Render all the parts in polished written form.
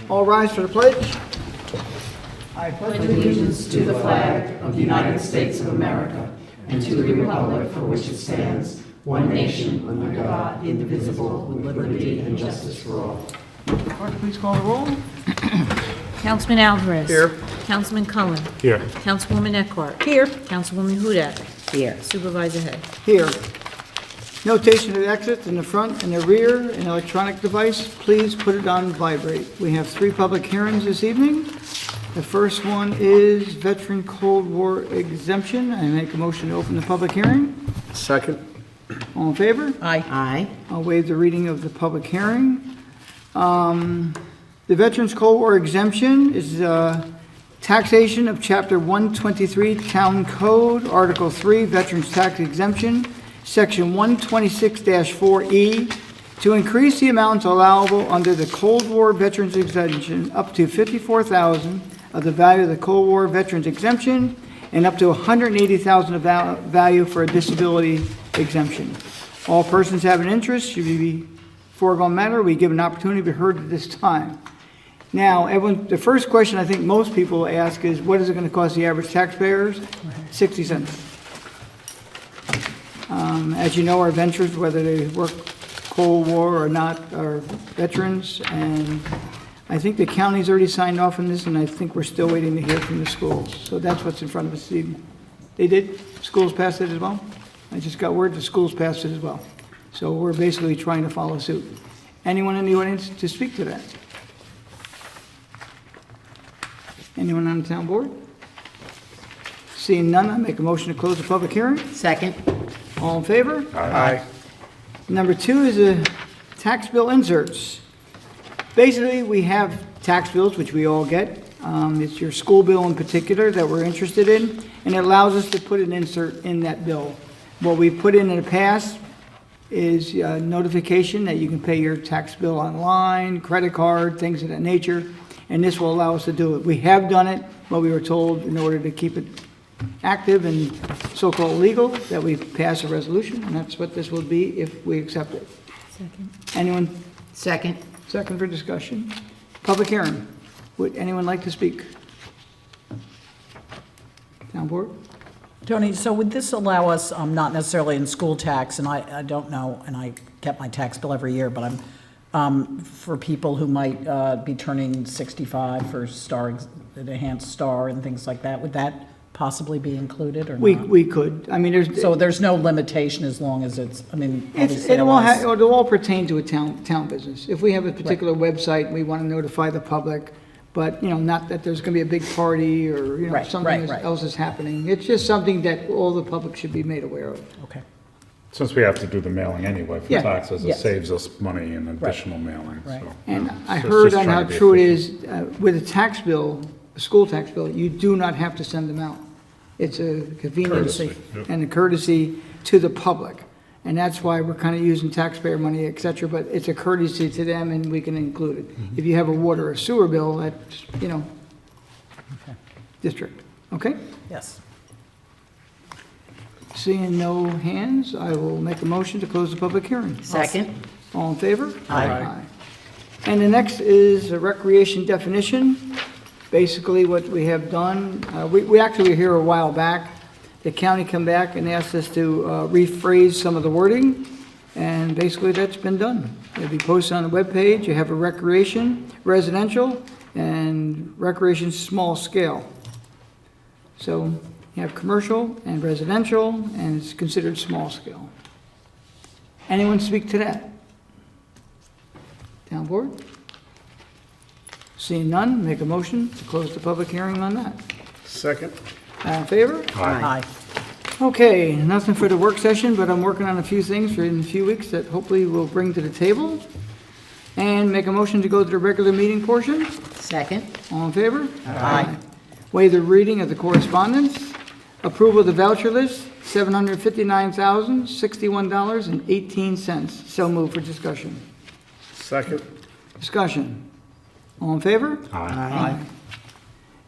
All rise for the pledge. I pledge Allegiance to the flag of the United States of America and to the republic for which it stands, one nation, under God, indivisible, with liberty and justice for all. Clerk, please call the roll. Councilman Alvarez. Here. Councilman Cullen. Here. Councilwoman Eckhart. Here. Councilwoman Hudak. Here. Supervisor Hay. Here. Notation of exits in the front and the rear, an electronic device. Please put it on vibrate. We have 3 public hearings this evening. The first one is Veteran Cold War exemption. I make a motion to open the public hearing. Second. All in favor? Aye. I'll waive the reading of the public hearing. The Veterans Cold War exemption is taxation of Chapter 123 Town Code, Article 3, Veterans Tax Exemption, Section 126-4E, to increase the amounts allowable under the Cold War Veterans Exemption up to $54,000 of the value of the Cold War Veterans Exemption and up to $180,000 of value for a disability exemption. All persons have an interest should be foregone matter. We give an opportunity to be heard at this time. Now, everyone, the first question I think most people ask is, what is it going to cost the average taxpayers? 60 cents. As you know, our veterans, whether they work Cold War or not, are veterans, and I think the county's already signed off on this, and I think we're still waiting to hear from the schools. So that's what's in front of us this evening. They did? Schools passed it as well? I just got word the schools passed it as well. So we're basically trying to follow suit. Anyone in the audience to speak to that? Anyone on the town board? Seeing none, I make a motion to close the public hearing. Second. All in favor? Aye. Number 2 is the tax bill inserts. Basically, we have tax bills, which we all get. It's your school bill in particular that we're interested in, and it allows us to put an insert in that bill. What we put in the past is notification that you can pay your tax bill online, credit card, things of that nature, and this will allow us to do it. We have done it, but we were told in order to keep it active and so-called legal, that we pass a resolution, and that's what this will be if we accept it. Second. Anyone Second. second for discussion? Public hearing. Would anyone like to speak? Town board? Tony, so would this allow us, not necessarily in school tax, and I don't know, and I get my tax bill every year, but for people who might be turning 65 for an enhanced star and things like that, would that possibly be included or not? We could. I mean, So there's no limitation as long as it's, I mean, obviously it'll unless- all pertain to a town business. If we have a particular website, we want to notify the public, but, not that there's going to be a big party or, Right, something right. else is happening. It's just something that all the public should be made aware of. Okay. Since we have to do the mailing anyway for Yeah. taxes, it Yes. saves us money in additional mailing, Right. so. And I So it's heard just on how trying to be true it efficient. is, with a tax bill, a school tax bill, you do not have to send them out. It's a convenience Courtesy, yep. and a courtesy to the public. And that's why we're kind of using taxpayer money, et cetera, but it's a courtesy to them and we can include it. Mm-hmm. If you have a water or sewer bill, that's, district, okay? Yes. Seeing no hands, I will make a motion to close the public hearing. Second. All in favor? Aye. And the next is a recreation definition. Basically, what we have done, we actually were here a while back. The county come back and asked us to rephrase some of the wording, and basically that's been done. It'll be posted on the webpage. You have a recreation, residential, and recreation small scale. So you have commercial and residential, and it's considered small scale. Anyone speak to that? Town board? Seeing none, make a motion to close the public hearing on that. Second. All in favor? Aye. Okay, nothing for the work session, but I'm working on a few things for in a few weeks that hopefully we'll bring to the table. And make a motion to go to the regular meeting portion. Second. All in favor? Aye. Waive the reading of the correspondence. Approval of the voucher list, $759,061.18. So moved for discussion. Second. Discussion. All in favor? Aye.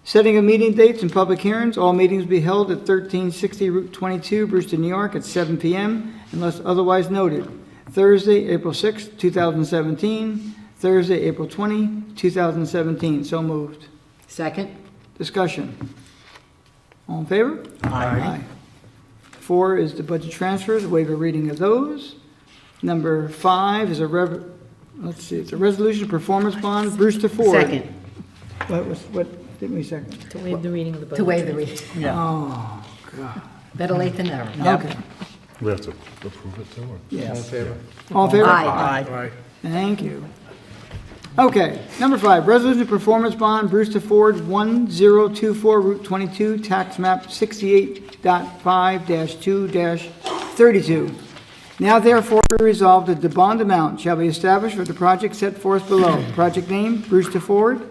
Setting of meeting dates and public hearings. All meetings be held at 1360 Route 22, Brewster, New York, at 7 p.m. unless otherwise noted. Thursday, April 6, 2017. Thursday, April 20, 2017. So moved. Second? Discussion. All in favor? Aye. 4 is the budget transfers, waive a reading of those. Number 5 is it's a resolution of performance bond, Brewster Ford. Second, What, didn't we second? To waive the reading of the budget. to waive the reading. Oh, God. Better late than never. Okay. We have to approve it too, or? Yes. All in favor? Aye. Aye. Thank you. Okay, number 5, resolution of performance bond, Brewster Ford, 1024 Route 22, tax map 68.5-2-32. Now therefore be resolved that the bond amount shall be established for the project set forth below. Project name, Brewster Ford.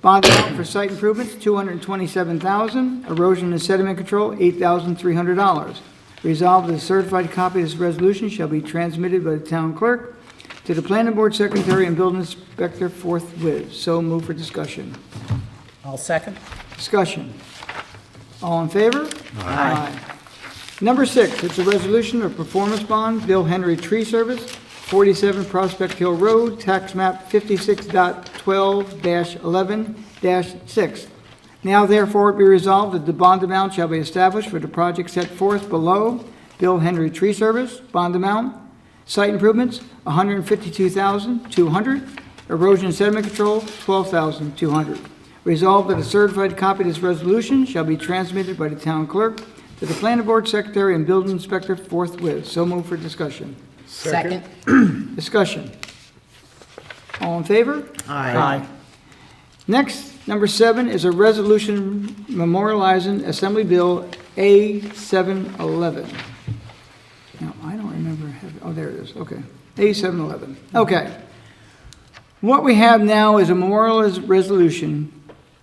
Bond amount for site improvements, $227,000. Erosion and sediment control, $8,300. Resolved that a certified copy of this resolution shall be transmitted by the town clerk to the planning board secretary and building inspector forthwith. So move for discussion. I'll second. Discussion. All in favor? Aye. Number 6, it's a resolution of performance bond, Bill Henry Tree Service, 47 Prospect Hill Road, tax map 56.12-11-6. Now therefore be resolved that the bond amount shall be established for the project set forth below. Bill Henry Tree Service, bond amount, site improvements, $152,200. Erosion and sediment control, $12,200. Resolved that a certified copy of this resolution shall be transmitted by the town clerk to the planning board secretary and building inspector forthwith. So move for discussion. Second? Discussion. All in favor? Aye. Next, number 7 is a resolution memorializing Assembly Bill A711. Now, I don't remember, oh, there it is, okay. A711, okay. What we have now is a memorial resolution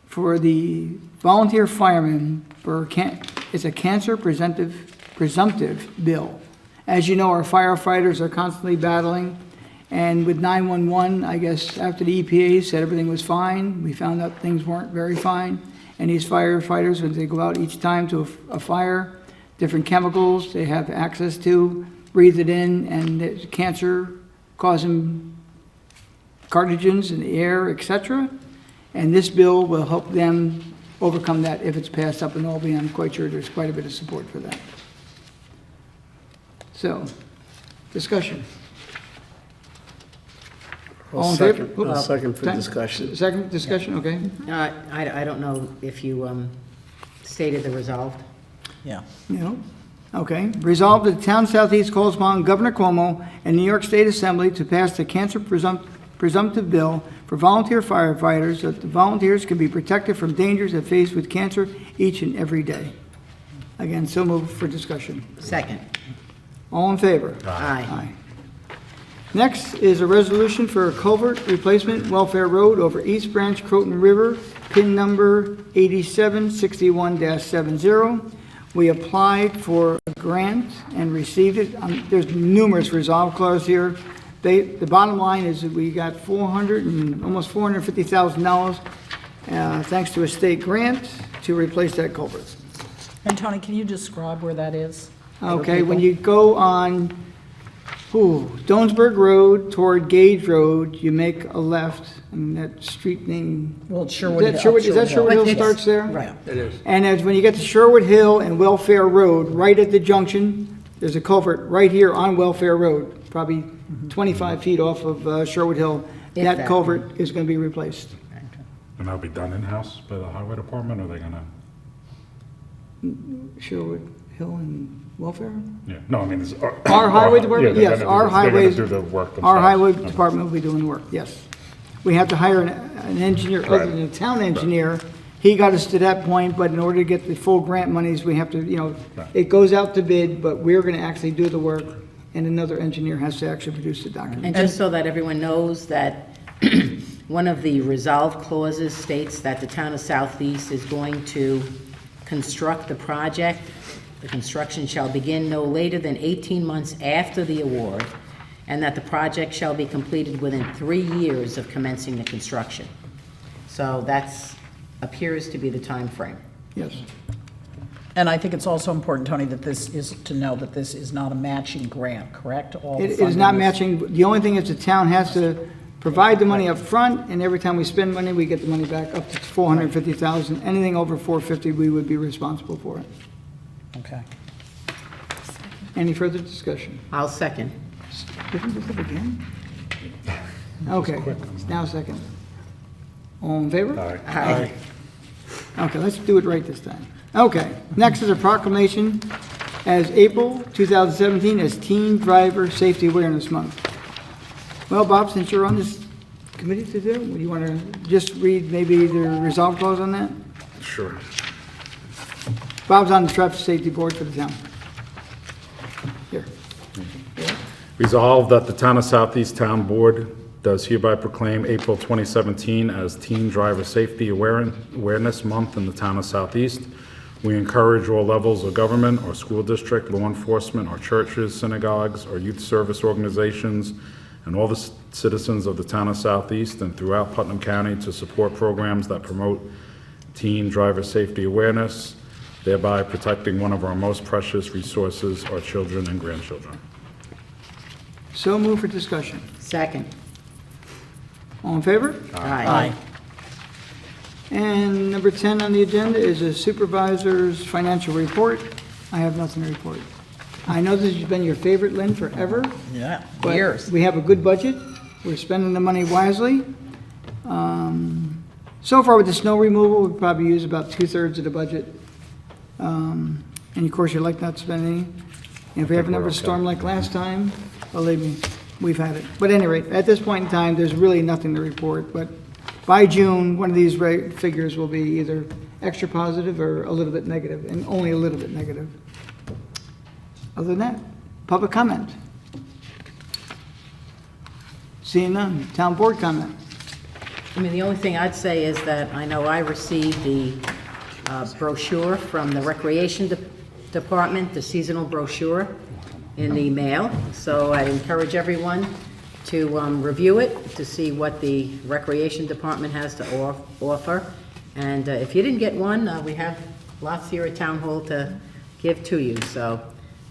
for the volunteer firemen for, it's a cancer presumptive bill. As you know, our firefighters are constantly battling, and with 911, I guess after the EPA said everything was fine, we found out things weren't very fine. And these firefighters, when they go out each time to a fire, different chemicals they have access to, breathe it in, and there's cancer causing carcinogens in the air, etc. And this bill will help them overcome that if it's passed up in Albany. I'm quite sure there's quite a bit of support for that. So, discussion. All in favor? I'll second for Second- discussion. Second discussion, okay. I don't know if you stated the resolved. Yeah. No. Okay. Resolved that the town of Southeast calls upon Governor Cuomo and New York State Assembly to pass the cancer presumptive bill for volunteer firefighters, that the volunteers can be protected from dangers that face with cancer each and every day. Again, so moved for discussion. Second? All in favor? Aye. Next is a resolution for a culvert replacement, Welfare Road over East Branch Croton River, PIN number 8761-70. We applied for a grant and received it. There's numerous resolve clauses here. The bottom line is that we got almost $450,000 thanks to a state grant to replace that culvert. And Tony, can you describe where that is? for Okay, when people? you go on Doansburg Road toward Gage Road, you make a left, and that street name, Well, it's is Sherwood. that Sherwood Hill It's- starts there? Right. It is. And as when you get to Sherwood Hill and Welfare Road, right at the junction, there's a culvert right here on Welfare Road, probably 25 feet off of Sherwood Hill. If That that. culvert is going to be replaced. And that'll be done in-house by the highway department, or are they gonna? Sherwood Hill and Welfare? Yeah, no, I mean, it's. Our highway department, Yeah, they're yes, gonna our do- they're gonna highways, do the work our themselves. highway Okay. department will be doing the work, yes. We have to hire an engineer, other Right. than a town engineer. He got us to that point, but in order to get the full grant monies, we have to, Right. it goes out to bid, but we're gonna actually do the work, and another engineer has to actually produce the document. And just so that everyone knows that one of the resolve clauses states that the town of Southeast is going to construct the project. The construction shall begin no later than 18 months after the award, and that the project shall be completed within 3 years of commencing the construction. So appears to be the time frame. Yes, And I think it's also important, Tony, that this is, to know that this is not a matching grant, correct? All it is funding not matching, the only thing is the town has to provide the money up front, and every time we spend money, we get the money back up to 450,000. Anything over 450, we would be responsible for it. Okay. Any further discussion? I'll second. Did we look up again? Okay, it's now second. All in favor? Aye. Okay, let's do it right this time. Okay, next is a proclamation as April 2017 as Teen Driver Safety Awareness Month. Well, Bob, since you're on this committee to do, do you want to just read maybe the resolve clause on that? Sure. Bob's on the Traffic Safety Board for the town. Here. Resolved that the Town of Southeast Town Board does hereby proclaim April 2017 as Teen Driver Safety Awareness Month in the Town of Southeast. We encourage all levels of government or school district, law enforcement, or churches, synagogues, or youth service organizations, and all the citizens of the Town of Southeast and throughout Putnam County to support programs that promote teen driver safety awareness, thereby protecting one of our most precious resources, our children and grandchildren. So move for discussion. Second. All in favor? Aye. And number 10 on the agenda is a supervisor's financial report. I have nothing to report. I know this has been your favorite, Lynn, forever. Yeah, But years. we have a good budget. We're spending the money wisely. So far with the snow removal, we probably use about 2/3 of the budget. And of course, you like not to spend any. And if we have another storm like last time, believe me, we've had it. But at any rate, at this point in time, there's really nothing to report. But by June, one of these figures will be either extra positive or a little bit negative, and only a little bit negative. Other than that, public comment. Seeing none, town board comment. I mean, the only thing I'd say is that I know I received the brochure from the Recreation Department, the seasonal brochure, in the mail. So I encourage everyone to review it, to see what the Recreation Department has to offer. And if you didn't get one, we have lots here at Town Hall to give to you, so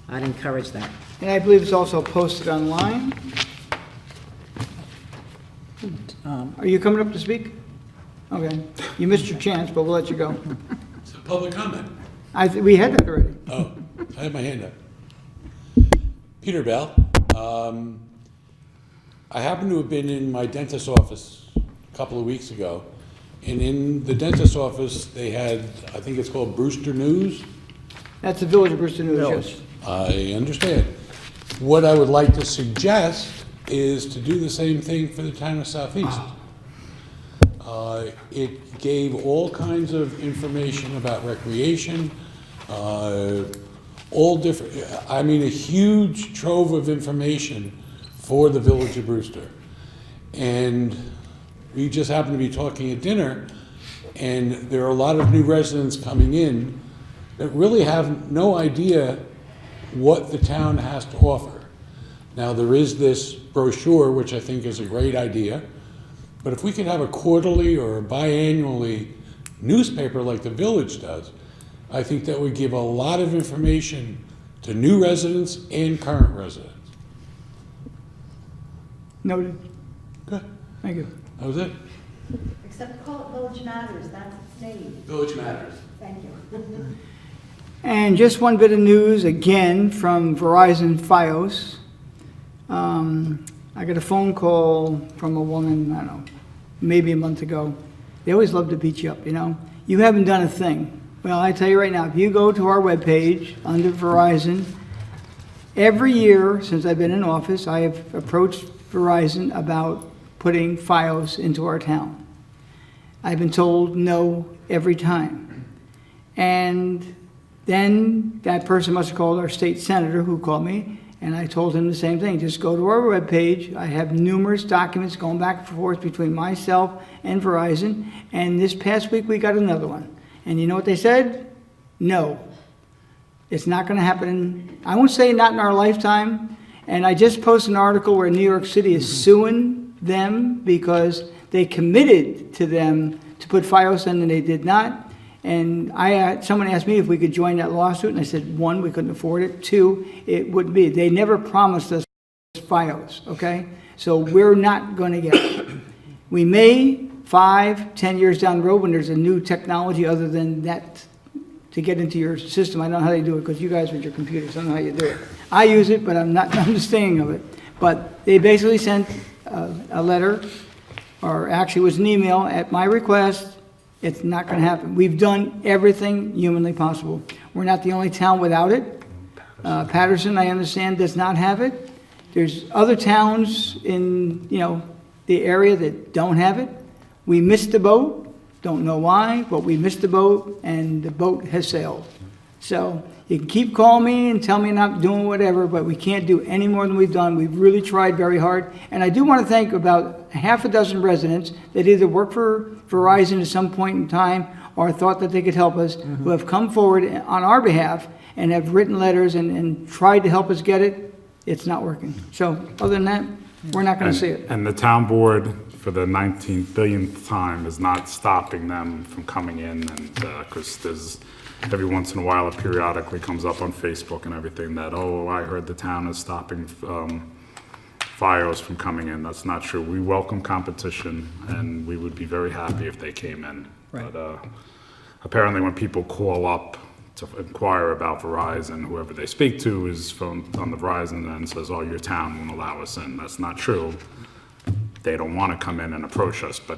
I'd encourage that. And I believe it's also posted online. Are you coming up to speak? Okay, you missed your chance, but we'll let you go. It's a public comment. We had that already. Oh, I have my hand up. Peter Bell. I happen to have been in my dentist's office a couple of weeks ago, and in the dentist's office, they had, I think it's called Brewster News. That's the Village of Brewster News, yes. I understand. What I would like to suggest is to do the same thing for the town of Southeast. It gave all kinds of information about recreation, all different, I mean, a huge trove of information for the Village of Brewster. And we just happened to be talking at dinner, and there are a lot of new residents coming in that really have no idea what the town has to offer. Now, there is this brochure, which I think is a great idea, but if we could have a quarterly or a biannually newspaper like the village does, I think that would give a lot of information to new residents and current residents. Noted. Good. Thank you. That was it. Except call it Village Matters, that's its name. Village Matters. Thank you. And just one bit of news, again, from Verizon Fios. I got a phone call from a woman, I don't know, maybe a month ago. They always love to beat you up, you know? You haven't done a thing. Well, I tell you right now, if you go to our webpage under Verizon, every year since I've been in office, I have approached Verizon about putting Fios into our town. I've been told no every time. And then that person must have called our state senator, who called me, and I told him the same thing. Just go to our webpage. I have numerous documents going back and forth between myself and Verizon, and this past week we got another one. And you know what they said? No. It's not going to happen. I won't say not in our lifetime. And I just posted an article where New York City is suing them because they committed to them to put Fios in and they did not. And someone asked me if we could join that lawsuit, and I said, one, we couldn't afford it. Two, it wouldn't be. They never promised us Fios, okay? So we're not going to get it. We may, 5, 10 years down the road, when there's a new technology other than that to get into your system, I don't know how they do it, because you guys with your computers, I don't know how you do it. I use it, but I'm not understanding of it. But they basically sent a letter, or actually it was an email at my request. It's not going to happen. We've done everything humanly possible. We're not the only town without it. Patterson, I understand, does not have it. There's other towns in, the area that don't have it. We missed the boat. Don't know why, but we missed the boat, and the boat has sailed. So you can keep calling me and tell me I'm not doing whatever, but we can't do any more than we've done. We've really tried very hard. And I do want to thank about half a dozen residents that either work for Verizon at some point in time or thought that they could help us, who have come forward on our behalf and have written letters and tried to help us get it. It's not working. So other than that, we're not going to see it. And the town board, for the 19th billionth time, is not stopping them from coming in, and, because there's, every once in a while, it periodically comes up on Facebook and everything that, oh, I heard the town is stopping FiOS from coming in. That's not true. We welcome competition, and we would be very happy if they came in. Right. But apparently when people call up to inquire about Verizon, whoever they speak to is on the Verizon and says, oh, your town won't allow us in. That's not true. They don't want to come in and approach us, but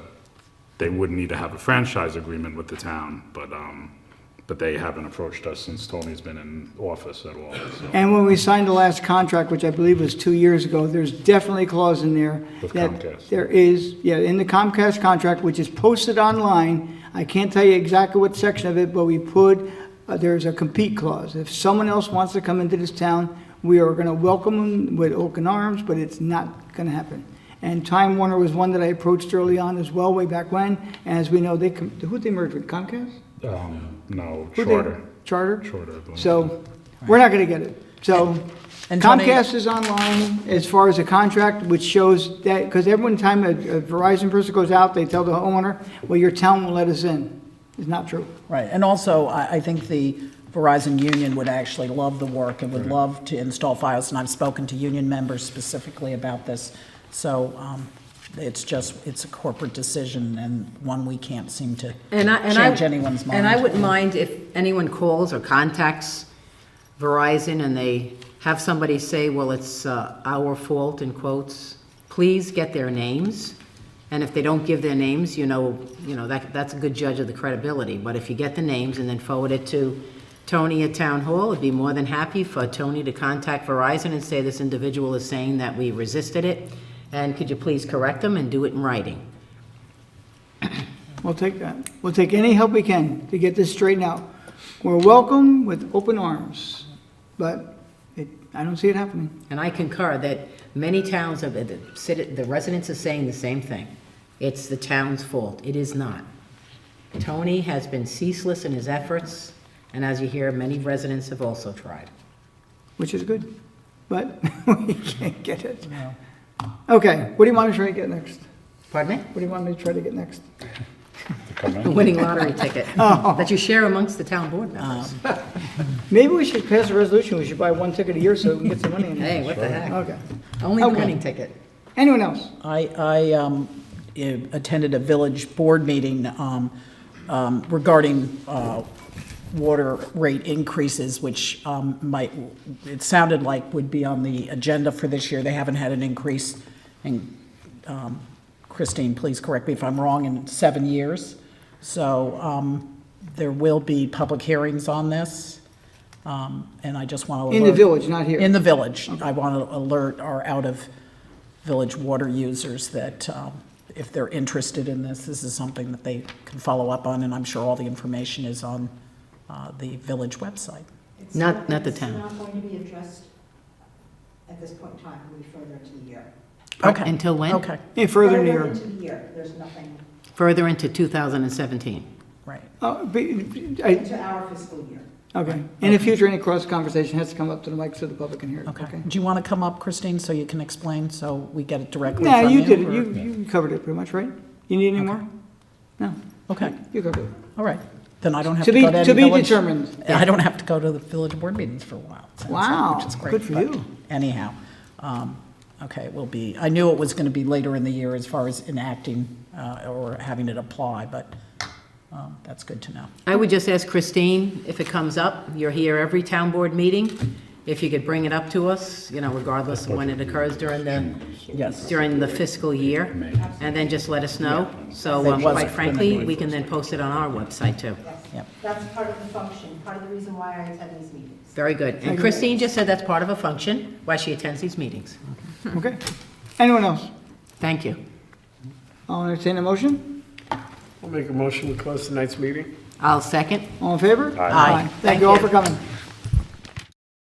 they would need to have a franchise agreement with the town, but they haven't approached us since Tony's been in office at all. So. And when we signed the last contract, which I believe was 2 years ago, there's definitely a clause in there. With that Comcast. There is, in the Comcast contract, which is posted online. I can't tell you exactly what section of it, but we put, there's a compete clause. If someone else wants to come into this town, we are going to welcome them with open arms, but it's not going to happen. And Time Warner was one that I approached early on as well, way back when. And as we know, who'd they merge with, Comcast? No, Who'd Charter. Charter? Charter, I believe. So, we're not going to get it. So, And Tony- Comcast is online as far as a contract, which shows that, because every time a Verizon person goes out, they tell the homeowner, well, your town won't let us in. It's not true. Right, and also, I think the Verizon Union would actually love the work and would love to install FiOS, and I've spoken to union members specifically about this. So it's a corporate decision, and one we can't seem to change anyone's mind. And I wouldn't mind if anyone calls or contacts Verizon and they have somebody say, well, it's our fault, in quotes. Please get their names. And if they don't give their names, that's a good judge of the credibility. But if you get the names and then forward it to Tony at Town Hall, I'd be more than happy for Tony to contact Verizon and say this individual is saying that we resisted it. And could you please correct them and do it in writing? We'll take that. We'll take any help we can to get this straightened out. We're welcome with open arms, but I don't see it happening. And I concur that many towns, the residents are saying the same thing. It's the town's fault. It is not. Tony has been ceaseless in his efforts, and as you hear, many residents have also tried. Which is good, but we can't get it. Okay, what do you want me to try to get next? Pardon me? What do you want me to try to get next? A winning lottery ticket that you share amongst the town board members. Maybe we should pass a resolution, we should buy one ticket a year so we can get some money in Hey, there. what the heck? Okay. Only the Okay. winning ticket. Anyone else? I attended a village board meeting regarding water rate increases, which it sounded like would be on the agenda for this year. They haven't had an increase, and Christine, please correct me if I'm wrong, in 7 years. So there will be public hearings on this, and I just want to alert. In the village, not here. In the village. I want to alert our out-of-village water users that if they're interested in this is something that they can follow up on, and I'm sure all the information is on the village website. Not the It's town. not going to be addressed at this point in time, we'll be further into the year. Okay. Until when? Okay, Yeah, further in the year. into the year, there's nothing Further into 2017. right. into our fiscal year. Okay. In the future, any cross conversation has to come up to the mic so the public can hear it. Okay. Do you want to come up, Christine, so you can explain, so we get it directly Yeah, from you you? did it. or- You covered it pretty much, right? You need any more? No, Okay, you covered it. all right. Then I don't have To to go to any be village. determined. I don't have to go to the village board meetings for a while. Sounds like, Wow, which is great, good for but you. Anyhow, okay, it will be, I knew it was going to be later in the year as far as enacting or having it apply, but that's good to know. I would just ask Christine, if it comes up, you're here every town board meeting, if you could bring it up to us, regardless of when it occurs during Yes. the fiscal year, and then just let us know. So It wasn't quite frankly, gonna be- we can then post it on our website too. Yep. That's part of the function, part of the reason why I attend these meetings. Very good. And Christine just said that's part of a function, why she attends these meetings. Okay. Anyone else? Thank you. I'll entertain a motion. I'll make a motion to close tonight's meeting. I'll second. All in favor? Aye. Thank you all for coming.